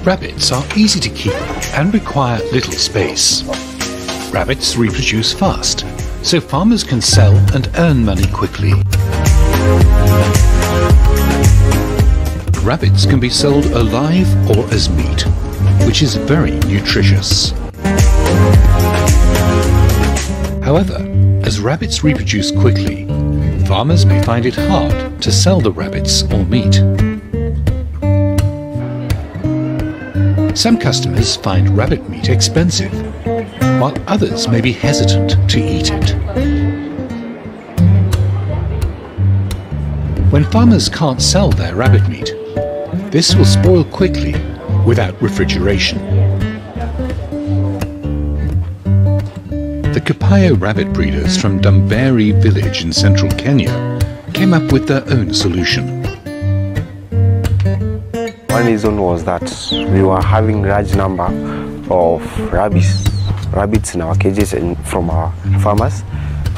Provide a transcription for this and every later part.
Rabbits are easy to keep and require little space. Rabbits reproduce fast, so farmers can sell and earn money quickly. Rabbits can be sold alive or as meat, which is very nutritious. However, as rabbits reproduce quickly, farmers may find it hard to sell the rabbits or meat. Some customers find rabbit meat expensive, while others may be hesitant to eat it. When farmers can't sell their rabbit meat, this will spoil quickly without refrigeration. The Kapayo rabbit breeders from Dumberi village in central Kenya came up with their own solution. One reason was that we were having large number of rabbits in our cages and from our farmers,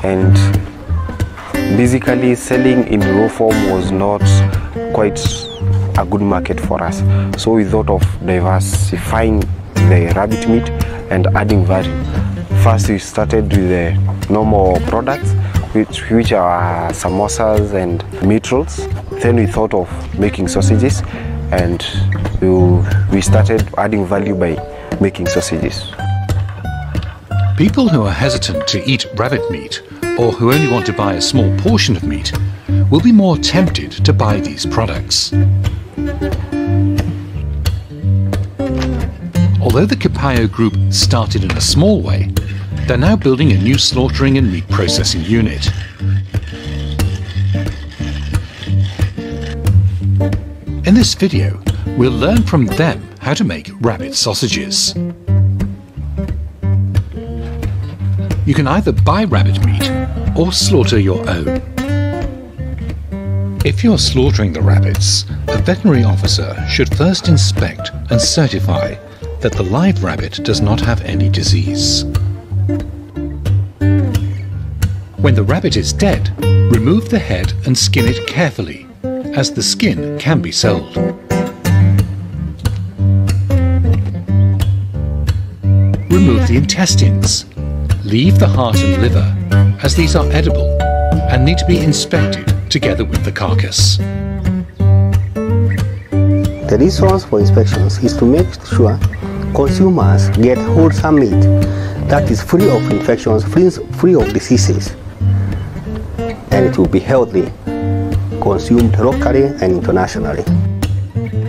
and basically selling in raw form was not quite a good market for us. So we thought of diversifying the rabbit meat and adding value. First we started with the normal products, which are samosas and meat rolls. Then we thought of making sausages, and we started adding value by making sausages. People who are hesitant to eat rabbit meat, or who only want to buy a small portion of meat, will be more tempted to buy these products. Although the Kapayo group started in a small way, they're now building a new slaughtering and meat processing unit. In this video, we'll learn from them how to make rabbit sausages. You can either buy rabbit meat or slaughter your own. If you're slaughtering the rabbits, a veterinary officer should first inspect and certify that the live rabbit does not have any disease. When the rabbit is dead, remove the head and skin it carefully, as the skin can be sold. Remove the intestines. Leave the heart and liver, as these are edible and need to be inspected together with the carcass. The reasons for inspections is to make sure consumers get wholesome meat that is free of infections, free of diseases, and it will be healthy, consumed locally and internationally.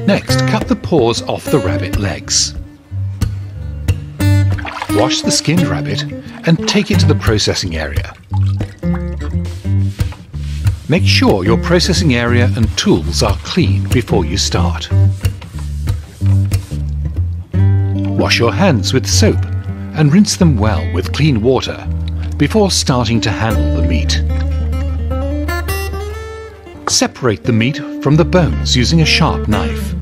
Next, cut the paws off the rabbit legs. Wash the skinned rabbit and take it to the processing area. Make sure your processing area and tools are clean before you start. Wash your hands with soap and rinse them well with clean water before starting to handle the meat. Separate the meat from the bones using a sharp knife.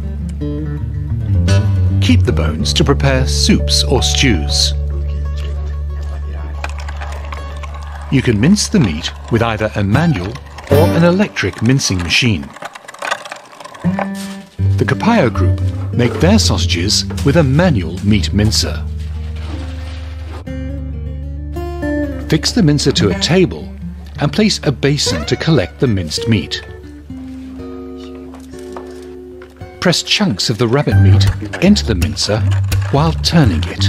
Keep the bones to prepare soups or stews. You can mince the meat with either a manual or an electric mincing machine. The Kapayo group make their sausages with a manual meat mincer. Fix the mincer to a table and place a basin to collect the minced meat. Press chunks of the rabbit meat into the mincer while turning it.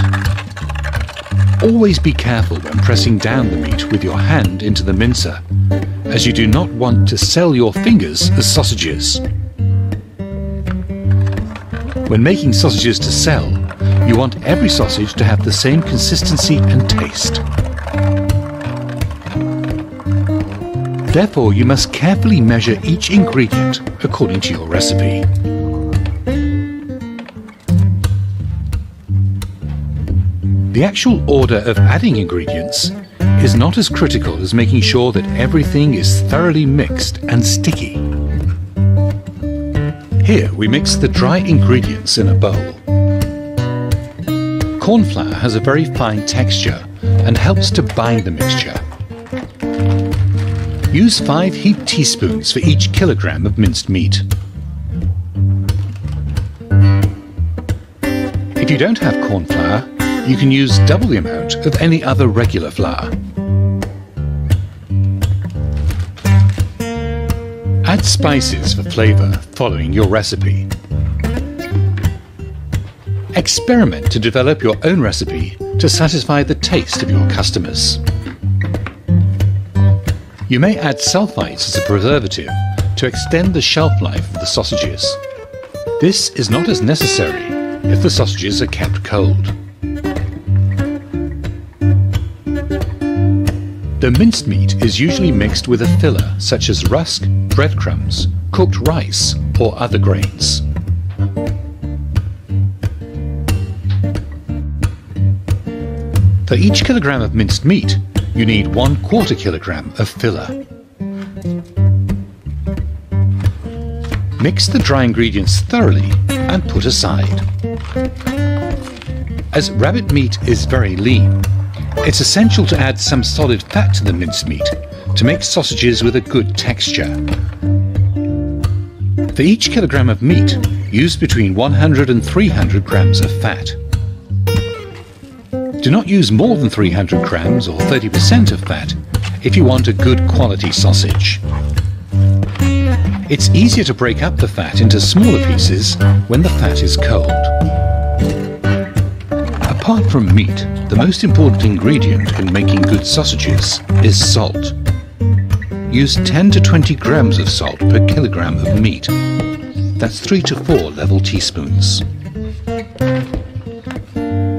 Always be careful when pressing down the meat with your hand into the mincer, as you do not want to sell your fingers as sausages. When making sausages to sell, you want every sausage to have the same consistency and taste. Therefore, you must carefully measure each ingredient according to your recipe. The actual order of adding ingredients is not as critical as making sure that everything is thoroughly mixed and sticky. Here we mix the dry ingredients in a bowl. Corn flour has a very fine texture and helps to bind the mixture. Use 5 heaped teaspoons for each kilogram of minced meat. If you don't have corn flour, you can use double the amount of any other regular flour. Add spices for flavour following your recipe. Experiment to develop your own recipe to satisfy the taste of your customers. You may add sulfites as a preservative to extend the shelf life of the sausages. This is not as necessary if the sausages are kept cold. The minced meat is usually mixed with a filler such as rusk, breadcrumbs, cooked rice or other grains. For each kilogram of minced meat, you need 1/4 kilogram of filler. Mix the dry ingredients thoroughly and put aside. As rabbit meat is very lean, it's essential to add some solid fat to the minced meat to make sausages with a good texture. For each kilogram of meat, use between 100 and 300 grams of fat. Do not use more than 300 grams or 30% of fat if you want a good quality sausage. It's easier to break up the fat into smaller pieces when the fat is cold. Apart from meat, the most important ingredient in making good sausages is salt. Use 10 to 20 grams of salt per kilogram of meat. That's 3 to 4 level teaspoons.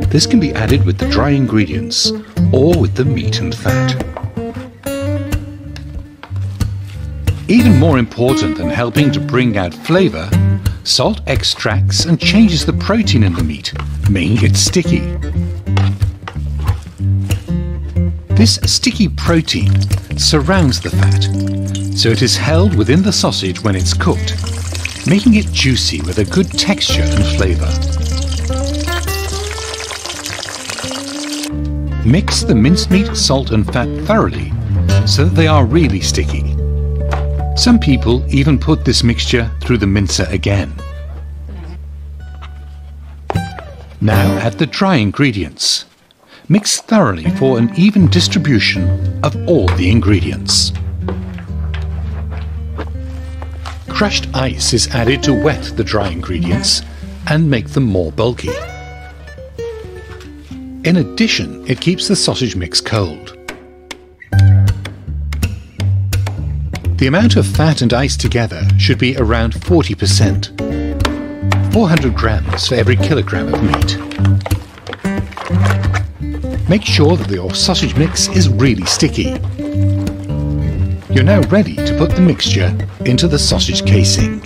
This can be added with the dry ingredients or with the meat and fat. Even more important than helping to bring out flavour, salt extracts and changes the protein in the meat, making it sticky. This sticky protein surrounds the fat, so it is held within the sausage when it's cooked, making it juicy with a good texture and flavour. Mix the minced meat, salt and fat thoroughly so that they are really sticky. Some people even put this mixture through the mincer again. Now add the dry ingredients. Mix thoroughly for an even distribution of all the ingredients. Crushed ice is added to wet the dry ingredients and make them more bulky. In addition, it keeps the sausage mix cold. The amount of fat and ice together should be around 40%. 400 grams for every kilogram of meat. Make sure that your sausage mix is really sticky. You're now ready to put the mixture into the sausage casing.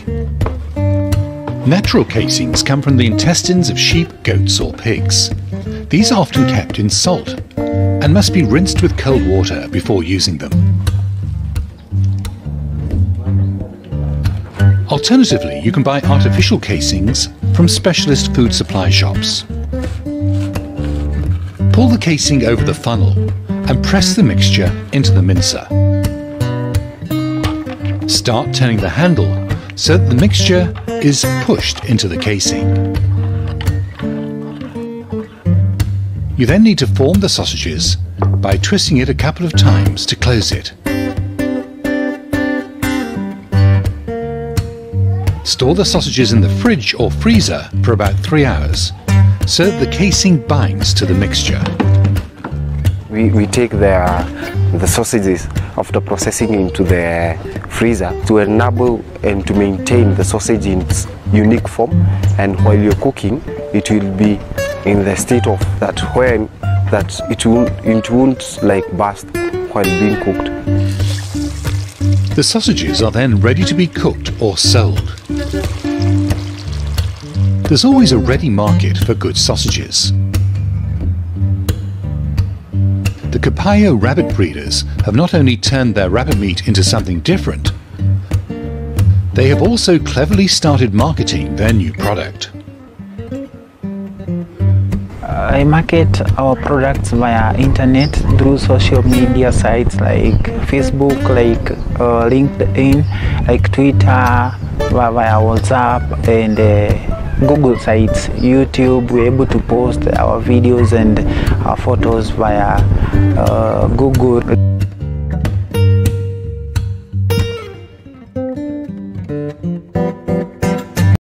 Natural casings come from the intestines of sheep, goats or pigs. These are often kept in salt and must be rinsed with cold water before using them. Alternatively, you can buy artificial casings from specialist food supply shops. Pull the casing over the funnel and press the mixture into the mincer. Start turning the handle so that the mixture is pushed into the casing. You then need to form the sausages by twisting it a couple of times to close it. Store the sausages in the fridge or freezer for about 3 hours so that the casing binds to the mixture. We take the sausages after processing into the freezer to enable and to maintain the sausage in its unique form, and while you're cooking it will be in the state of that when that it won't like burst while being cooked. The sausages are then ready to be cooked or sold. There's always a ready market for good sausages. The Capayo rabbit breeders have not only turned their rabbit meat into something different, they have also cleverly started marketing their new product. I market our products via internet through social media sites like Facebook, like LinkedIn, like Twitter, via WhatsApp, and Google sites, YouTube. We're able to post our videos and our photos via Google.